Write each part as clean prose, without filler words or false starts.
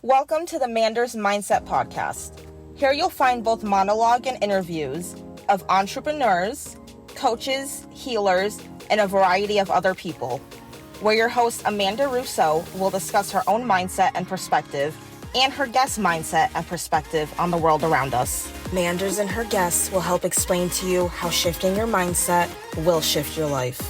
Welcome to the Manders Mindset podcast. Here you'll find both monologue and interviews of entrepreneurs, coaches, healers, and a variety of other people, where your host Amanda Russo will discuss her own mindset and perspective and her guest mindset and perspective on the world around us. Manders and her guests will help explain to you how shifting your mindset will shift your life.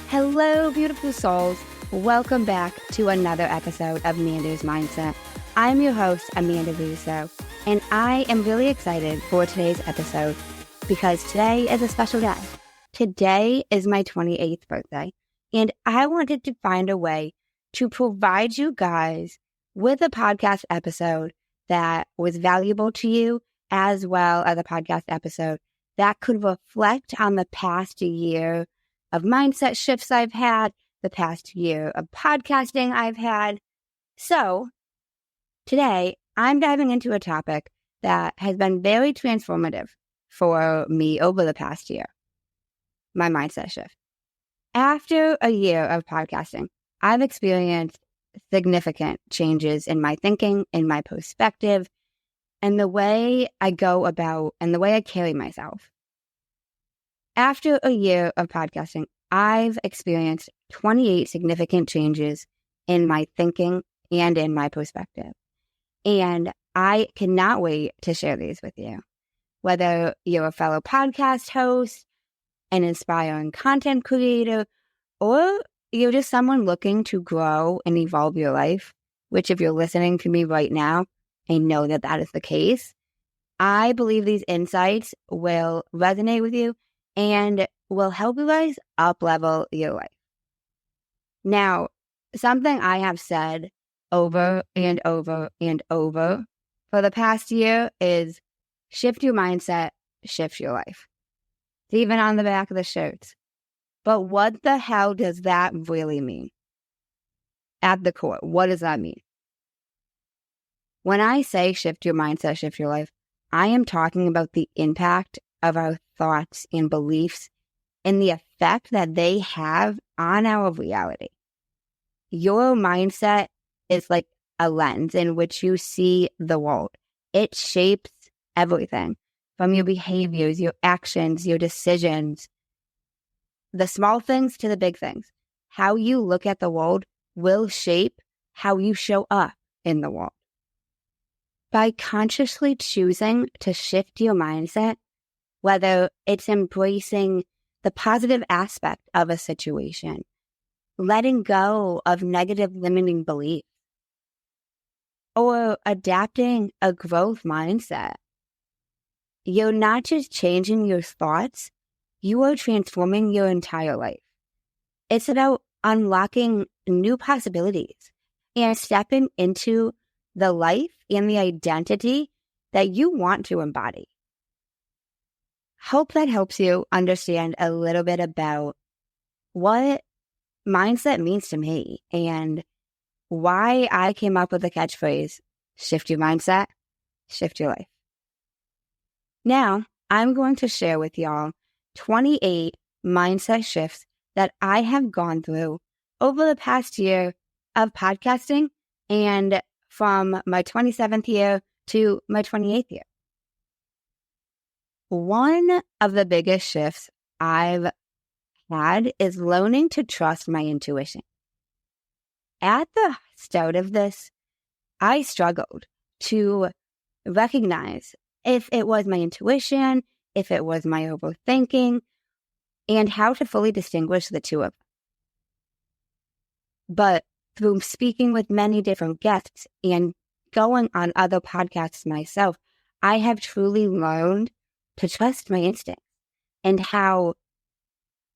Hello, beautiful souls. Welcome back to another episode of Manders Mindset. I'm your host, Amanda Russo, and I am really excited for today's episode because today is a special day. Today is my 28th birthday, and I wanted to find a way to provide you guys with a podcast episode that was valuable to you, as well as a podcast episode that could reflect on the past year of mindset shifts I've had, the past year of podcasting I've had. So today I'm diving into a topic that has been very transformative for me over the past year, my mindset shift. After a year of podcasting, I've experienced significant changes in my thinking, in my perspective, and the way I go about and the way I carry myself. After a year of podcasting, I've experienced 28 significant changes in my thinking and in my perspective. And I cannot wait to share these with you. Whether you're a fellow podcast host, an inspiring content creator, or you're just someone looking to grow and evolve your life, which if you're listening to me right now, I know that that is the case. I believe these insights will resonate with you and will help you guys up-level your life. Now, something I have said over and over and over for the past year is shift your mindset, shift your life. It's even on the back of the shirts. But what the hell does that really mean? At the core, what does that mean? When I say shift your mindset, shift your life, I am talking about the impact of our thoughts and beliefs and the effect that they have on our reality. Your mindset is like a lens in which you see the world. It shapes everything from your behaviors, your actions, your decisions, the small things to the big things. How you look at the world will shape how you show up in the world. By consciously choosing to shift your mindset, whether it's embracing the positive aspect of a situation, letting go of negative limiting beliefs, or adapting a growth mindset, you're not just changing your thoughts, you are transforming your entire life. It's about unlocking new possibilities and stepping into the life and the identity that you want to embody. Hope that helps you understand a little bit about what mindset means to me and why I came up with the catchphrase, shift your mindset, shift your life. Now, I'm going to share with y'all 28 mindset shifts that I have gone through over the past year of podcasting and from my 27th year to my 28th year. One of the biggest shifts I've had is learning to trust my intuition. At the start of this, I struggled to recognize if it was my intuition, if it was my overthinking, and how to fully distinguish the two of them. But through speaking with many different guests and going on other podcasts myself, I have truly learned to trust my instincts and how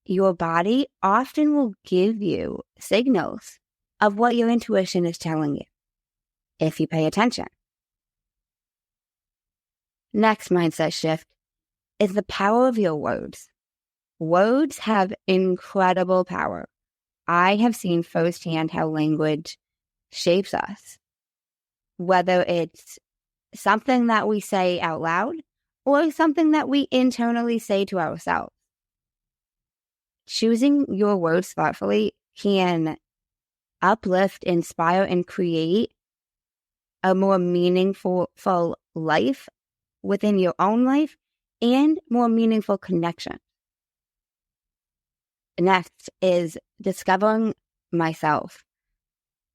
your body often will give you signals of what your intuition is telling you if you pay attention. Next mindset shift is the power of your words. Words have incredible power. I have seen firsthand how language shapes us, whether it's something that we say out loud or something that we internally say to ourselves. choosing your words thoughtfully can uplift, inspire, and create a more meaningful life within your own life and more meaningful connection. Next is discovering myself.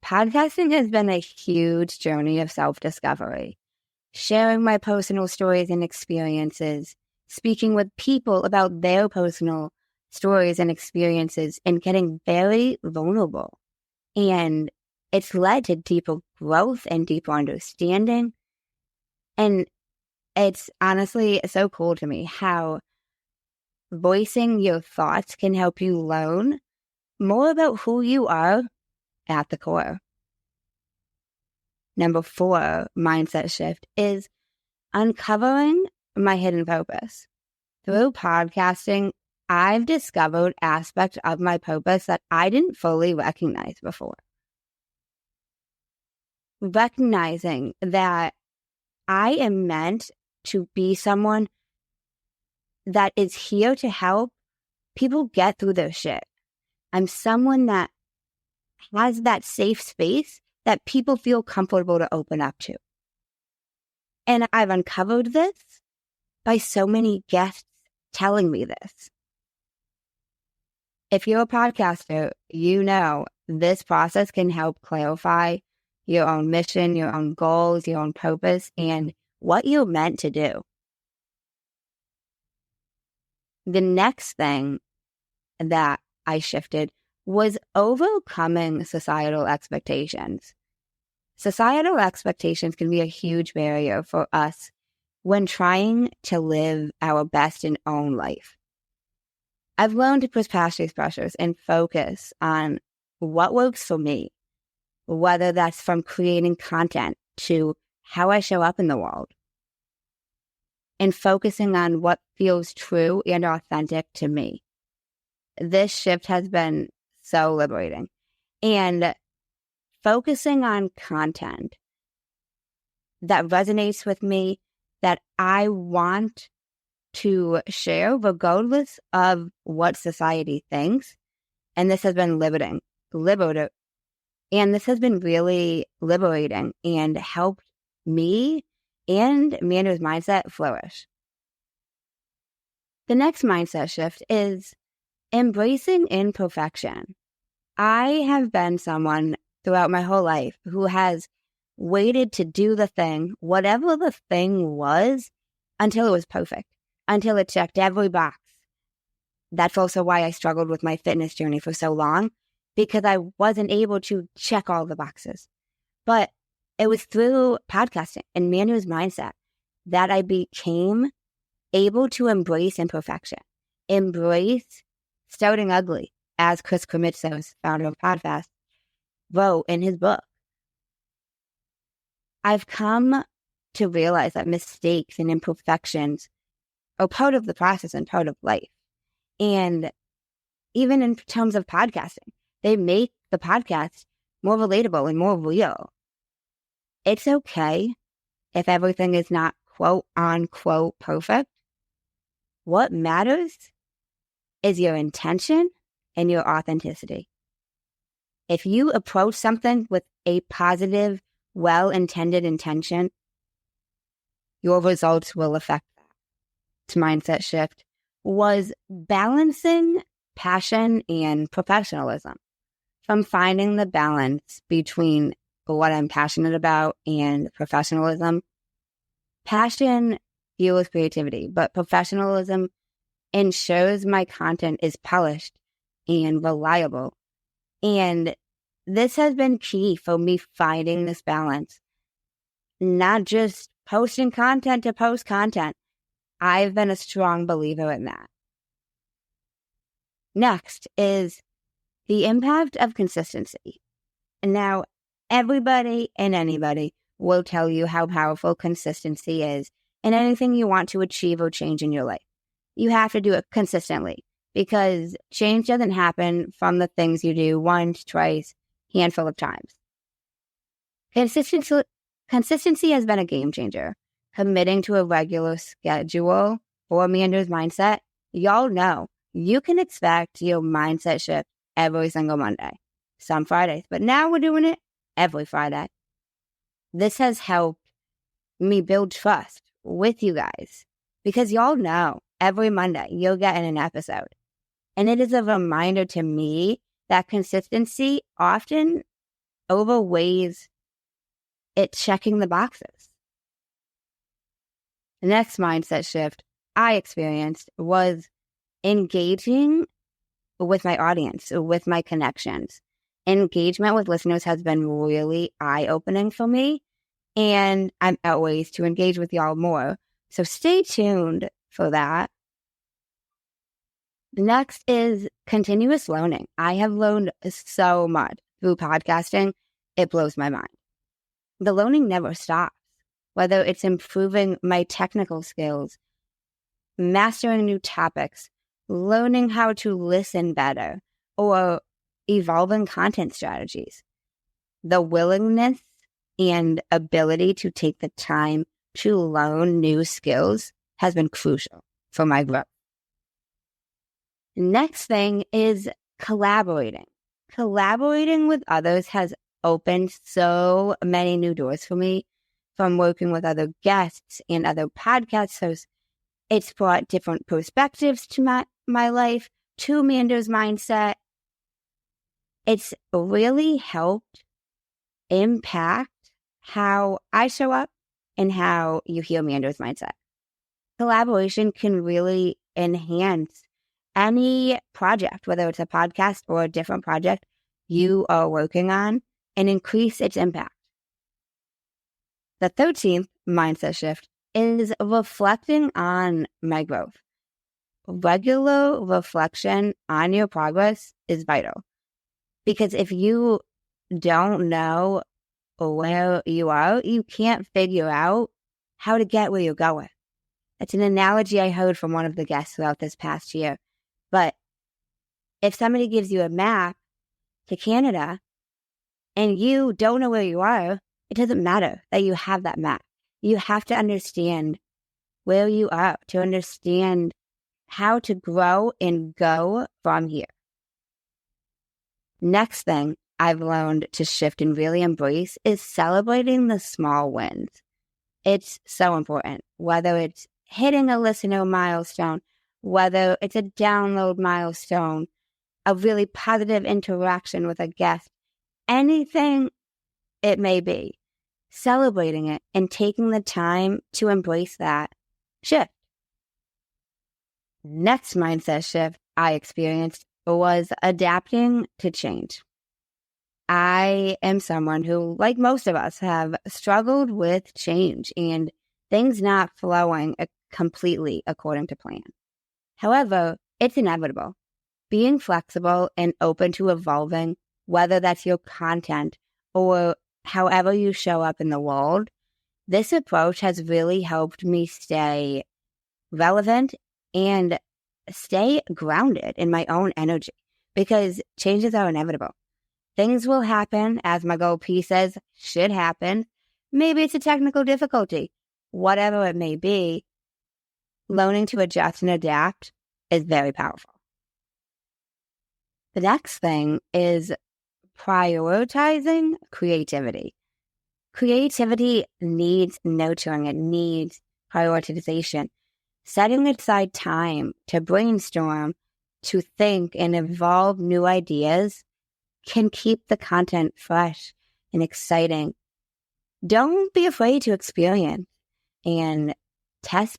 Podcasting has been a huge journey of self-discovery. Sharing my personal stories and experiences, speaking with people about their personal stories and experiences, and getting very vulnerable. And it's led to deeper growth and deeper understanding. And it's honestly so cool to me how voicing your thoughts can help you learn more about who you are at the core. Number 4 mindset shift is uncovering my hidden purpose. Through podcasting, I've discovered aspects of my purpose that I didn't fully recognize before. Recognizing that I am meant to be someone that is here to help people get through their shit. I'm someone that has that safe space that people feel comfortable to open up to. And I've uncovered this by so many guests telling me this. If you're a podcaster, you know this process can help clarify your own mission, your own goals, your own purpose, and what you're meant to do. The next thing that I shifted was overcoming societal expectations. Societal expectations can be a huge barrier for us when trying to live our best and own life. I've learned to push past these pressures and focus on what works for me, whether that's from creating content to how I show up in the world, and focusing on what feels true and authentic to me. This shift has been so liberating. And focusing on content that resonates with me, that I want to share regardless of what society thinks. And this has been liberating. And this has been really liberating and helped me and Manders Mindset flourish. The next mindset shift is embracing imperfection. I have been someone throughout my whole life who has waited to do the thing, whatever the thing was, until it was perfect, until it checked every box. That's also why I struggled with my fitness journey for so long, because I wasn't able to check all the boxes. But it was through podcasting and Manders Mindset that I became able to embrace imperfection, embrace starting ugly, as Chris Krimitsos, founder of Podcast, wrote in his book. I've come to realize that mistakes and imperfections are part of the process and part of life. And even in terms of podcasting, they make the podcast more relatable and more real. It's okay if everything is not quote unquote perfect. What matters is your intention and your authenticity. If you approach something with a positive, well-intended intention, your results will affect that. This mindset shift was balancing passion and professionalism. From finding the balance between what I'm passionate about and professionalism. Passion fuels creativity, but professionalism ensures my content is polished and reliable. And this has been key for me finding this balance. Not just posting content to post content. I've been a strong believer in that. Next is the impact of consistency. Now, everybody and anybody will tell you how powerful consistency is in anything you want to achieve or change in your life. You have to do it consistently because change doesn't happen from the things you do once, twice, handful of times. Consistency has been a game changer. Committing to a regular schedule or Manders Mindset, y'all know you can expect your mindset shift every single Monday, some Fridays, but now we're doing it every Friday. This has helped me build trust with you guys because y'all know every Monday you'll get in an episode. And it is a reminder to me that consistency often overweighs it checking the boxes. The next mindset shift I experienced was engaging with my audience, with my connections. Engagement with listeners has been really eye-opening for me, and I'm out ways to engage with y'all more. So stay tuned for that. Next is continuous learning. I have learned so much through podcasting. It blows my mind. The learning never stops, whether it's improving my technical skills, mastering new topics, learning how to listen better, or evolving content strategies. The willingness and ability to take the time to learn new skills has been crucial for my growth. Next thing is collaborating. Collaborating with others has opened so many new doors for me, from working with other guests and other podcast hosts. It's brought different perspectives to my life, to Manders Mindset. It's really helped impact how I show up and how you hear Manders Mindset. Collaboration can really enhance any project, whether it's a podcast or a different project you are working on, and increase its impact. The 13th mindset shift is reflecting on my growth. Regular reflection on your progress is vital, because if you don't know where you are, you can't figure out how to get where you're going. It's an analogy I heard from one of the guests throughout this past year. But if somebody gives you a map to Canada and you don't know where you are, it doesn't matter that you have that map. You have to understand where you are to understand how to grow and go from here. Next thing I've learned to shift and really embrace is celebrating the small wins. It's so important, whether it's hitting a listener milestone, whether it's a download milestone, a really positive interaction with a guest, anything it may be, celebrating it and taking the time to embrace that shift. Next mindset shift I experienced was adapting to change. I am someone who, like most of us, have struggled with change and things not flowing completely according to plan. However, it's inevitable. Being flexible and open to evolving, whether that's your content or however you show up in the world, this approach has really helped me stay relevant and stay grounded in my own energy, because changes are inevitable. Things will happen, as my goal P says, should happen. Maybe it's a technical difficulty. Whatever it may be, learning to adjust and adapt is very powerful. The next thing is prioritizing creativity. Creativity needs nurturing. It needs prioritization. Setting aside time to brainstorm, to think and evolve new ideas can keep the content fresh and exciting. Don't be afraid to experience and test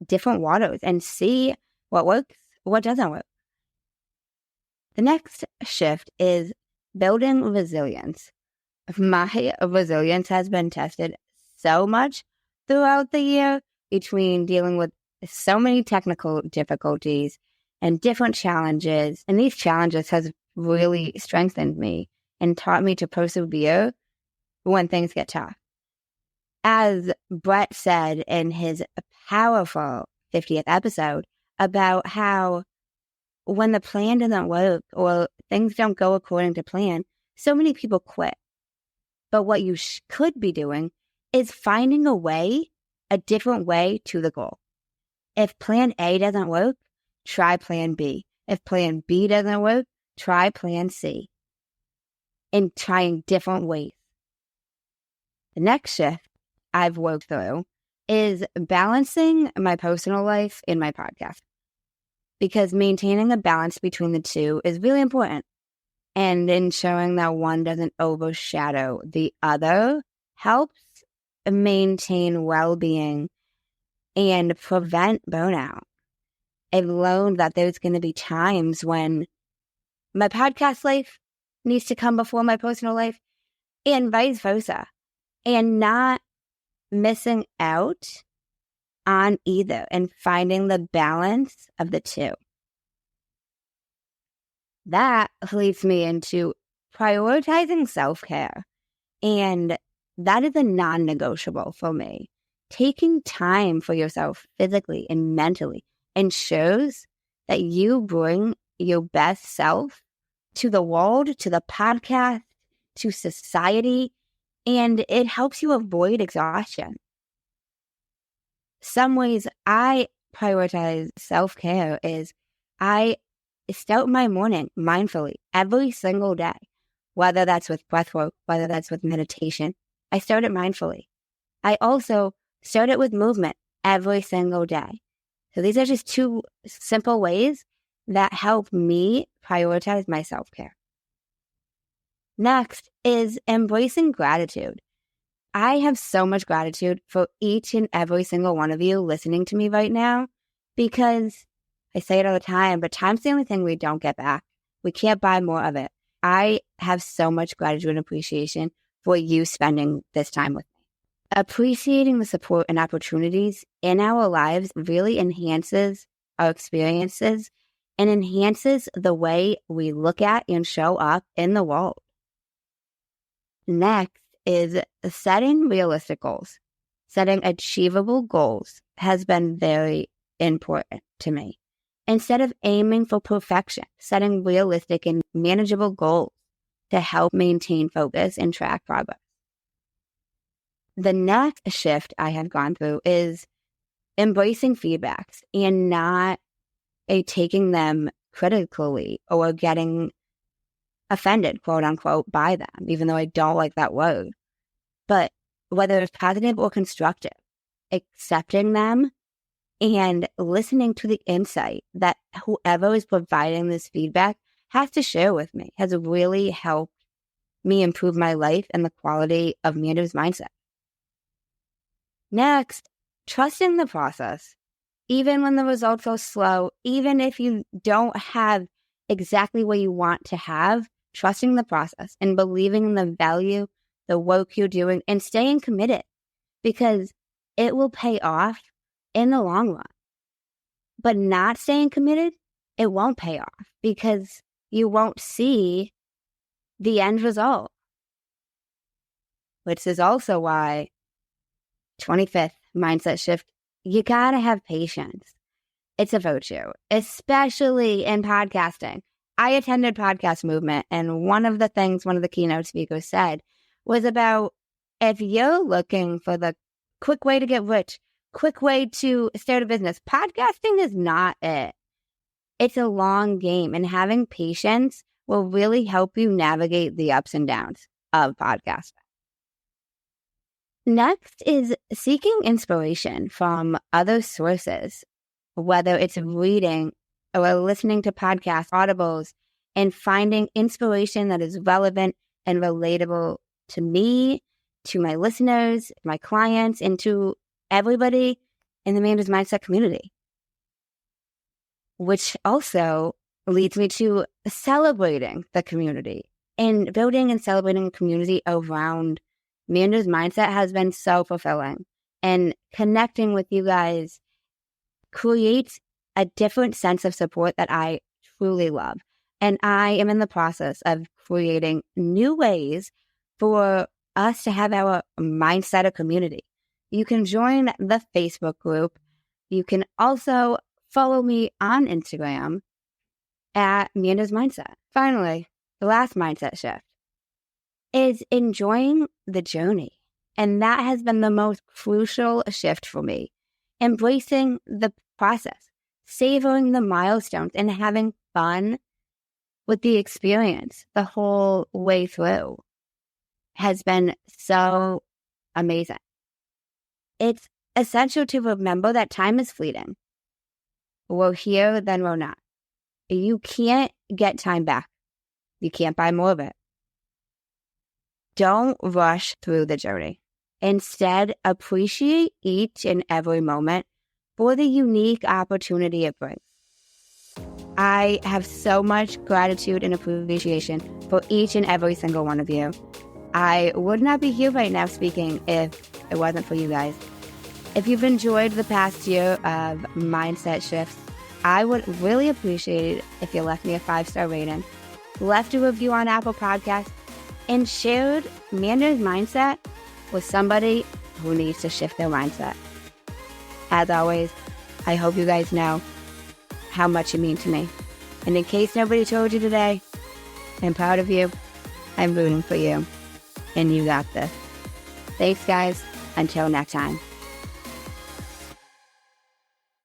different waters and see what works, what doesn't work. The next shift is building resilience. My resilience has been tested so much throughout the year, between dealing with so many technical difficulties and different challenges. And these challenges has really strengthened me and taught me to persevere when things get tough. As Brett said in his powerful 50th episode about how when the plan doesn't work or things don't go according to plan, so many people quit. But what you could be doing is finding a different way to the goal. If plan A doesn't work, try plan B. If plan B doesn't work, try plan C. And trying different ways. The next shift I've worked through is balancing my personal life and my podcast. Because maintaining a balance between the two is really important. And ensuring that one doesn't overshadow the other helps maintain well-being and prevent burnout. I've learned that there's going to be times when my podcast life needs to come before my personal life and vice versa, and not missing out on either and finding the balance of the two. That leads me into prioritizing self-care, and that is a non-negotiable for me. Taking time for yourself physically and mentally ensures that you bring your best self to the world, to the podcast, to society, and it helps you avoid exhaustion. Some ways I prioritize self-care is I start my morning mindfully every single day, whether that's with breath work, whether that's with meditation. I start it mindfully. I also start it with movement every single day. So these are just two simple ways that help me prioritize my self-care. Next is embracing gratitude. I have so much gratitude for each and every single one of you listening to me right now, because I say it all the time, but time's the only thing we don't get back. We can't buy more of it. I have so much gratitude and appreciation for you spending this time with me. Appreciating the support and opportunities in our lives really enhances our experiences and enhances the way we look at and show up in the world. Next is setting realistic goals. Setting achievable goals has been very important to me. Instead of aiming for perfection, setting realistic and manageable goals to help maintain focus and track progress. The next shift I have gone through is embracing feedbacks and not taking them critically or getting offended, quote unquote, by them, even though I don't like that word. But whether it's positive or constructive, accepting them and listening to the insight that whoever is providing this feedback has to share with me has really helped me improve my life and the quality of Manders Mindset. Next, trusting the process. Even when the results are slow, even if you don't have exactly what you want to have, trusting the process and believing in the value, the work you're doing, and staying committed, because it will pay off in the long run. But not staying committed, it won't pay off because you won't see the end result. Which is also why 25th mindset shift, you gotta have patience. It's a virtue, especially in podcasting. I attended Podcast Movement, and one of the keynote speakers said was about, if you're looking for the quick way to get rich, quick way to start a business, podcasting is not it. It's a long game, and having patience will really help you navigate the ups and downs of podcasting. Next is seeking inspiration from other sources, whether it's reading or listening to podcasts, audibles, and finding inspiration that is relevant and relatable to me, to my listeners, my clients, and to everybody in the Manders Mindset community. Which also leads me to celebrating the community. And building and celebrating a community around Manders Mindset has been so fulfilling. And connecting with you guys creates a different sense of support that I truly love. And I am in the process of creating new ways for us to have our mindset community. You can join the Facebook group. You can also follow me on Instagram at Manders Mindset. Finally, the last mindset shift is enjoying the journey. And that has been the most crucial shift for me. Embracing the process, savoring the milestones and having fun with the experience the whole way through has been so amazing. It's essential to remember that time is fleeting. We're here, then we're not. You can't get time back. You can't buy more of it. Don't rush through the journey. Instead, appreciate each and every moment for the unique opportunity it brings. I have so much gratitude and appreciation for each and every single one of you. I would not be here right now speaking if it wasn't for you guys. If you've enjoyed the past year of mindset shifts, I would really appreciate it if you left me a 5-star rating, left a review on Apple Podcasts, and shared Manders Mindset with somebody who needs to shift their mindset. As always, I hope you guys know how much you mean to me. And in case nobody told you today, I'm proud of you. I'm rooting for you. And you got this. Thanks, guys. Until next time.